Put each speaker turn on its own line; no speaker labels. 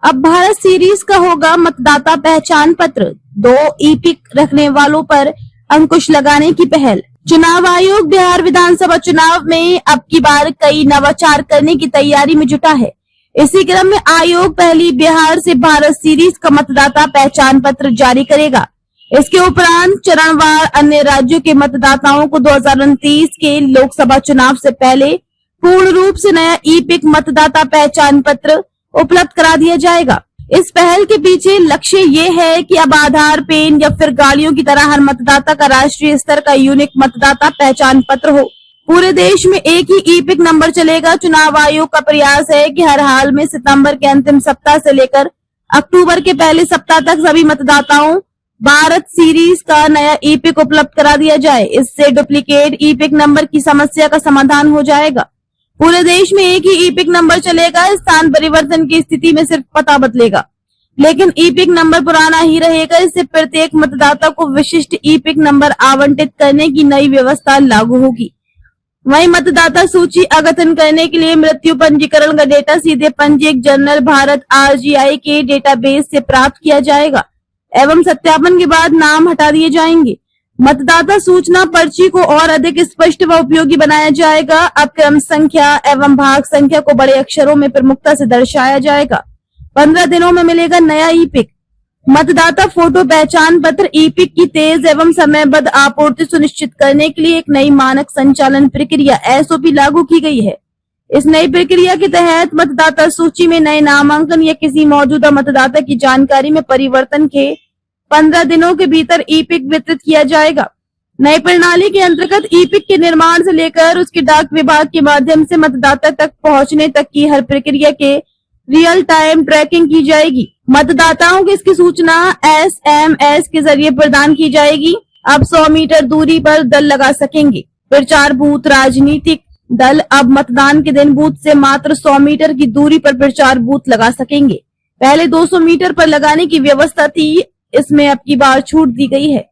अब भारत सीरीज का होगा मतदाता पहचान पत्र, 2 ई-पिक रखने वालों पर अंकुश लगाने की पहल। चुनाव आयोग बिहार विधानसभा चुनाव में अब की बार कई नवाचार करने की तैयारी में जुटा है। इसी क्रम में आयोग पहली बिहार से भारत सीरीज का मतदाता पहचान पत्र जारी करेगा। इसके उपरांत चरणवार अन्य राज्यों के मतदाताओं को 2029 के लोकसभा चुनाव से पहले पूर्ण रूप से नया ई-पिक मतदाता पहचान पत्र उपलब्ध करा दिया जाएगा। इस पहल के पीछे लक्ष्य ये है कि अब आधार, पेन या फिर गाड़ियों की तरह हर मतदाता का राष्ट्रीय स्तर का यूनिक मतदाता पहचान पत्र हो। पूरे देश में एक ही ई-पिक नंबर चलेगा। चुनाव आयोग का प्रयास है कि हर हाल में सितंबर के अंतिम सप्ताह से लेकर अक्टूबर के पहले सप्ताह तक सभी मतदाताओं भारत सीरीज का नया ई-पिक उपलब्ध करा दिया जाए। इससे डुप्लीकेट ई-पिक नंबर की समस्या का समाधान हो जाएगा। पूरे देश में एक ही ई-पिक नंबर चलेगा। स्थान परिवर्तन की स्थिति में सिर्फ पता बदलेगा, लेकिन ई-पिक नंबर पुराना ही रहेगा। इससे प्रत्येक मतदाता को विशिष्ट ई-पिक नंबर आवंटित करने की नई व्यवस्था लागू होगी। वहीं मतदाता सूची अद्यतन करने के लिए मृत्यु पंजीकरण का डेटा सीधे पंजीयक जनरल भारत RGI के डेटाबेस से प्राप्त किया जाएगा एवं सत्यापन के बाद नाम हटा दिए जाएंगे। मतदाता सूचना पर्ची को और अधिक स्पष्ट व उपयोगी बनाया जाएगा। अब क्रम संख्या एवं भाग संख्या को बड़े अक्षरों में प्रमुखता से दर्शाया जाएगा। 15 दिनों में मिलेगा नया ई-पिक। मतदाता फोटो पहचान पत्र ई-पिक की तेज एवं समयबद्ध आपूर्ति सुनिश्चित करने के लिए एक नई मानक संचालन प्रक्रिया SOP लागू की गई है। इस नई प्रक्रिया के तहत मतदाता सूची में नए नामांकन या किसी मौजूदा मतदाता की जानकारी में परिवर्तन के 15 दिनों के भीतर ई-पिक वितरित किया जाएगा। नई प्रणाली के अंतर्गत ई-पिक के निर्माण से लेकर उसके डाक विभाग के माध्यम से मतदाता तक पहुंचने तक की हर प्रक्रिया के रियल टाइम ट्रैकिंग की जाएगी। मतदाताओं को इसकी सूचना SMS के जरिए प्रदान की जाएगी। अब 100 मीटर दूरी पर दल लगा सकेंगे। प्रचार बूथ राजनीतिक दल अब मतदान के दिन बूथ से मात्र 100 मीटर की दूरी पर प्रचार बूथ लगा सकेंगे। पहले 200 मीटर पर लगाने की व्यवस्था थी, इसमें अब की बार छूट दी गई है।